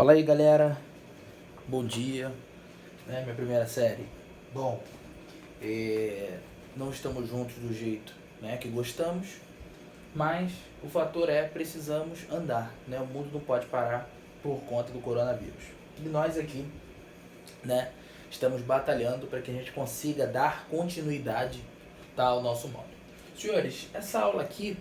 Fala aí, galera, bom dia, minha primeira série. Bom, não estamos juntos do jeito, que gostamos, mas o fator precisamos andar, o mundo não pode parar por conta do coronavírus. E nós aqui, estamos batalhando para que a gente consiga dar continuidade, ao nosso modo. Senhores, essa aula aqui,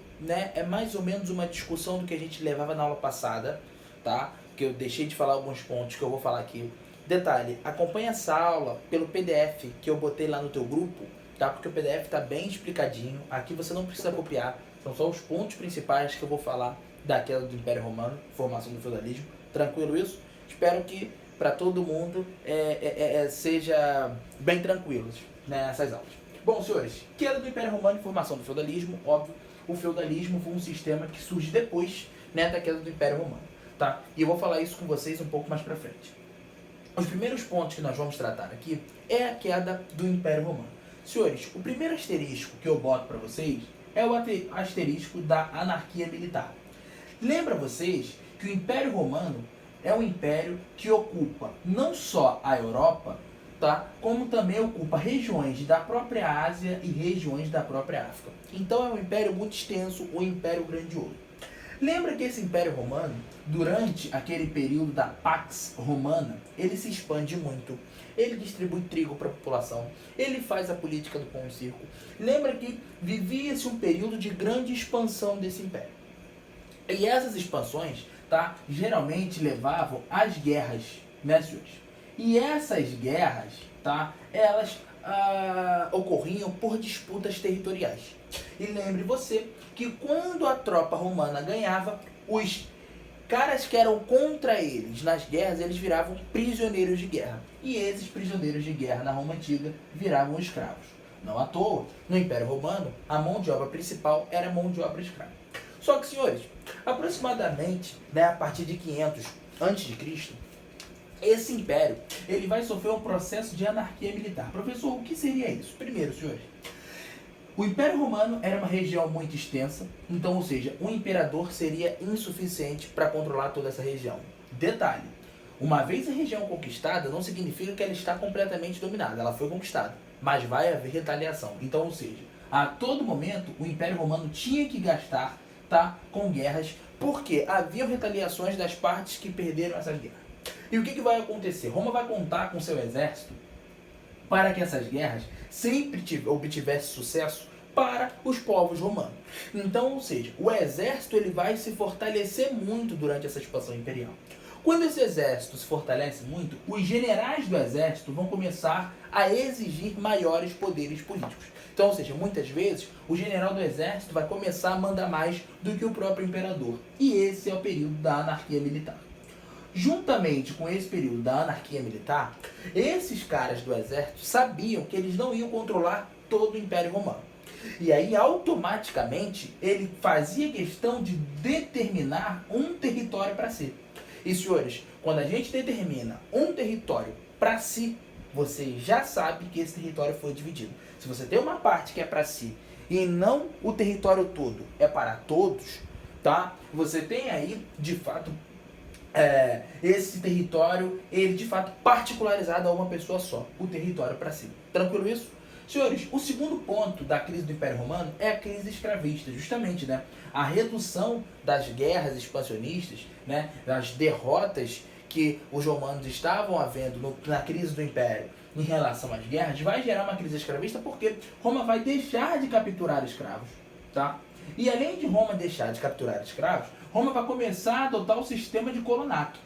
é mais ou menos uma discussão do que a gente levava na aula passada, tá? Que eu deixei de falar alguns pontos que eu vou falar aqui. Detalhe, acompanha essa aula pelo PDF que eu botei lá no teu grupo, tá? Porque o PDF tá bem explicadinho. Aqui você não precisa copiar, são só os pontos principais que eu vou falar da queda do Império Romano, formação do feudalismo. Tranquilo isso? Espero que para todo mundo seja bem tranquilos nessas aulas. Bom, senhores, queda do Império Romano e formação do feudalismo. Óbvio, o feudalismo foi um sistema que surge depois, da queda do Império Romano, tá? E eu vou falar isso com vocês um pouco mais pra frente. Os primeiros pontos que nós vamos tratar aqui é a queda do Império Romano. Senhores, o primeiro asterisco que eu boto para vocês é o asterisco da anarquia militar. Lembra vocês que o Império Romano é um império que ocupa não só a Europa, tá? Como também ocupa regiões da própria Ásia e regiões da própria África. Então é um império muito extenso, o Império Grandioso. Lembra que esse Império Romano, durante aquele período da Pax Romana, ele se expande muito, ele distribui trigo para a população, ele faz a política do pão e circo. Lembra que vivia-se um período de grande expansão desse império. E essas expansões, tá, geralmente levavam às guerras, senhores? E essas guerras, tá, elas ocorriam por disputas territoriais. E lembre você que quando a tropa romana ganhava, os caras que eram contra eles nas guerras, eles viravam prisioneiros de guerra. E esses prisioneiros de guerra na Roma Antiga viravam escravos. Não à toa, no Império Romano, a mão de obra principal era a mão de obra escrava. Só que, senhores, aproximadamente, a partir de 500 a.C., esse império ele vai sofrer um processo de anarquia militar. Professor, o que seria isso? Primeiro, senhores, o Império Romano era uma região muito extensa, então, ou seja, um imperador seria insuficiente para controlar toda essa região. Detalhe, uma vez a região conquistada, não significa que ela está completamente dominada, ela foi conquistada, mas vai haver retaliação. Então, ou seja, a todo momento o Império Romano tinha que gastar, com guerras, porque havia retaliações das partes que perderam essas guerras. E o que vai acontecer? Roma vai contar com seu exército para que essas guerras sempre obtivesse sucesso para os povos romanos. Então, ou seja, o exército ele vai se fortalecer muito durante essa expansão imperial. Quando esse exército se fortalece muito, os generais do exército vão começar a exigir maiores poderes políticos. Então, ou seja, muitas vezes o general do exército vai começar a mandar mais do que o próprio imperador. E esse é o período da anarquia militar. Juntamente com esse período da anarquia militar, esses caras do exército sabiam que eles não iam controlar todo o Império Romano. E aí, automaticamente, ele fazia questão de determinar um território para si. E, senhores, quando a gente determina um território para si, você já sabe que esse território foi dividido. Se você tem uma parte que é para si e não o território todo é para todos, tá? Você tem aí, de fato, esse território, ele de fato particularizado a uma pessoa só, o território para si. Tranquilo isso? Senhores, o segundo ponto da crise do Império Romano é a crise escravista, justamente, a redução das guerras expansionistas, das derrotas que os romanos estavam havendo na crise do Império em relação às guerras, vai gerar uma crise escravista porque Roma vai deixar de capturar escravos, tá? E além de Roma deixar de capturar escravos, Roma vai começar a adotar o sistema de colonato.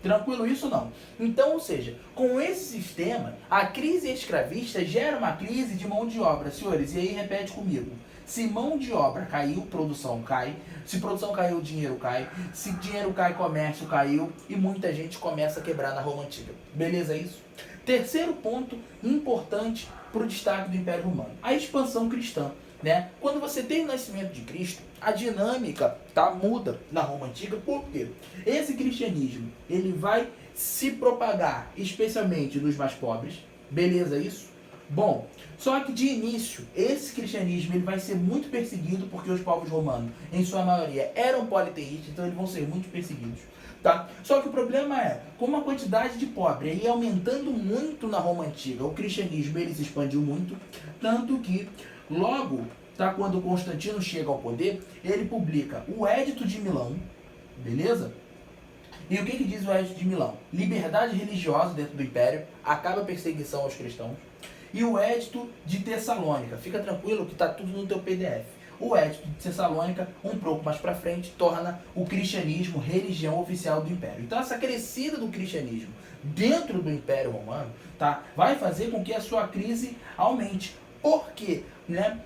Tranquilo isso ou não? Então, ou seja, com esse sistema, a crise escravista gera uma crise de mão de obra. Senhores, e aí repete comigo. Se mão de obra caiu, produção cai. Se produção caiu, dinheiro cai. Se dinheiro cai, comércio caiu. E muita gente começa a quebrar na Roma Antiga. Beleza isso? Terceiro ponto importante para o destaque do Império Romano. A expansão cristã. Quando você tem o nascimento de Cristo, a dinâmica muda na Roma Antiga. Por quê? Esse cristianismo ele vai se propagar especialmente nos mais pobres. Beleza isso? Bom, só que de início, esse cristianismo ele vai ser muito perseguido porque os povos romanos, em sua maioria, eram politeístas, então eles vão ser muito perseguidos. Tá? Só que o problema é, como a quantidade de pobres ia aumentando muito na Roma Antiga, o cristianismo ele se expandiu muito, tanto que logo, tá, quando Constantino chega ao poder, ele publica o Édito de Milão, beleza? E o que diz o Édito de Milão? Liberdade religiosa dentro do Império, acaba a perseguição aos cristãos. E o Édito de Tessalônica, fica tranquilo que está tudo no teu PDF. O Édito de Tessalônica, um pouco mais para frente, torna o cristianismo religião oficial do Império. Então essa crescida do cristianismo dentro do Império Romano, tá, vai fazer com que a sua crise aumente. Por quê? Né?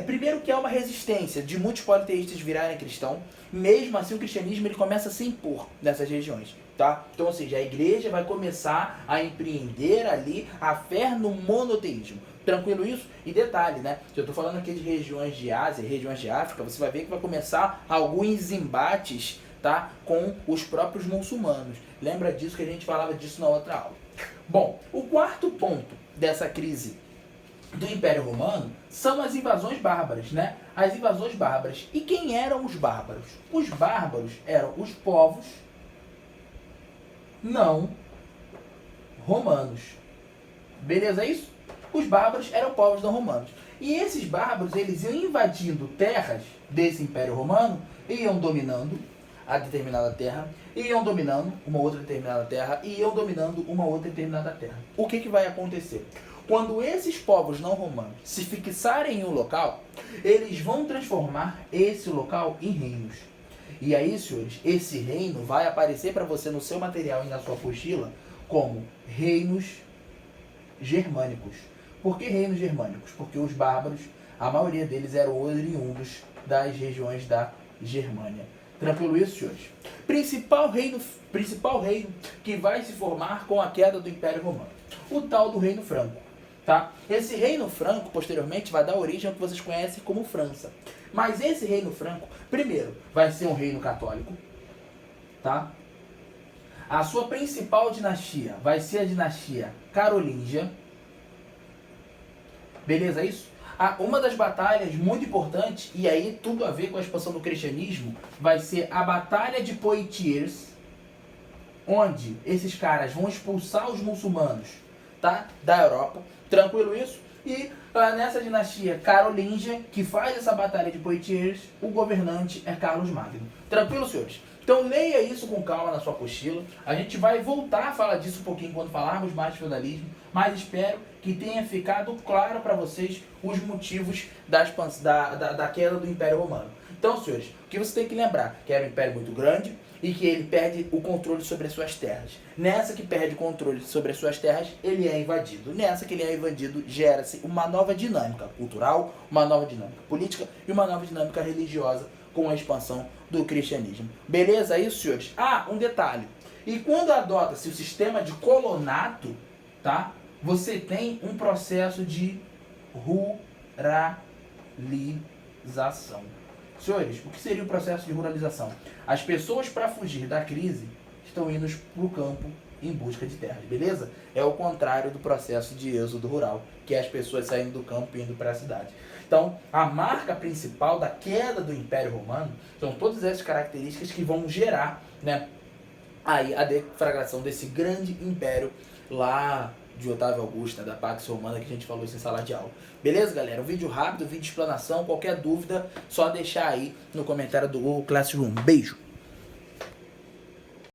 Primeiro que há uma resistência de muitos politeístas virarem cristão, mesmo assim o cristianismo ele começa a se impor nessas regiões. Tá? Então, ou seja, a igreja vai começar a empreender ali a fé no monoteísmo. Tranquilo isso? E detalhe, né? Se eu estou falando aqui de regiões de Ásia, regiões de África, você vai ver que vai começar alguns embates, tá, com os próprios muçulmanos. Lembra disso que a gente falava disso na outra aula. Bom, o quarto ponto dessa crise do Império Romano são as invasões bárbaras, né? As invasões bárbaras. E quem eram os bárbaros? Os bárbaros eram os povos não romanos. Beleza isso? Os bárbaros eram povos não romanos. E esses bárbaros, eles iam invadindo terras desse Império Romano, iam dominando a determinada terra, iam dominando uma outra determinada terra, e iam dominando uma outra determinada terra. O que vai acontecer? Quando esses povos não romanos se fixarem em um local, eles vão transformar esse local em reinos. E aí, senhores, esse reino vai aparecer para você no seu material e na sua apostila como reinos germânicos. Por que reinos germânicos? Porque os bárbaros, a maioria deles eram oriundos das regiões da Germânia. Tranquilo isso, senhores? Principal reino que vai se formar com a queda do Império Romano. O tal do Reino Franco. Tá? Esse Reino Franco, posteriormente, vai dar origem ao que vocês conhecem como França. Mas esse Reino Franco, primeiro, vai ser um reino católico. Tá? A sua principal dinastia vai ser a dinastia carolíngia. Beleza isso? Uma das batalhas muito importantes, e aí tudo a ver com a expansão do cristianismo, vai ser a Batalha de Poitiers, onde esses caras vão expulsar os muçulmanos, tá, da Europa. Tranquilo isso? E nessa dinastia carolíngia, que faz essa Batalha de Poitiers, o governante é Carlos Magno. Tranquilo, senhores? Então leia isso com calma na sua apostila. A gente vai voltar a falar disso um pouquinho quando falarmos mais de feudalismo, mas espero que tenha ficado claro para vocês os motivos da queda do Império Romano. Então, senhores, o que você tem que lembrar? Que era um império muito grande e que ele perde o controle sobre as suas terras. Nessa que perde o controle sobre as suas terras, ele é invadido. Nessa que ele é invadido, gera-se uma nova dinâmica cultural, uma nova dinâmica política e uma nova dinâmica religiosa com a expansão do cristianismo. Beleza isso, senhores? Um detalhe. E quando adota-se o sistema de colonato, tá? Você tem um processo de ruralização. Senhores, o que seria o processo de ruralização? As pessoas, para fugir da crise, estão indo para o campo em busca de terras, beleza? É o contrário do processo de êxodo rural, que é as pessoas saindo do campo e indo para a cidade. Então, a marca principal da queda do Império Romano são todas essas características que vão gerar, né, aí a deflagração desse grande império lá de Otávio Augusto, né, da Pax Romana, que a gente falou isso em sala de aula. Beleza, galera? Um vídeo rápido, vídeo de explanação. Qualquer dúvida, só deixar aí no comentário do Classroom. Beijo!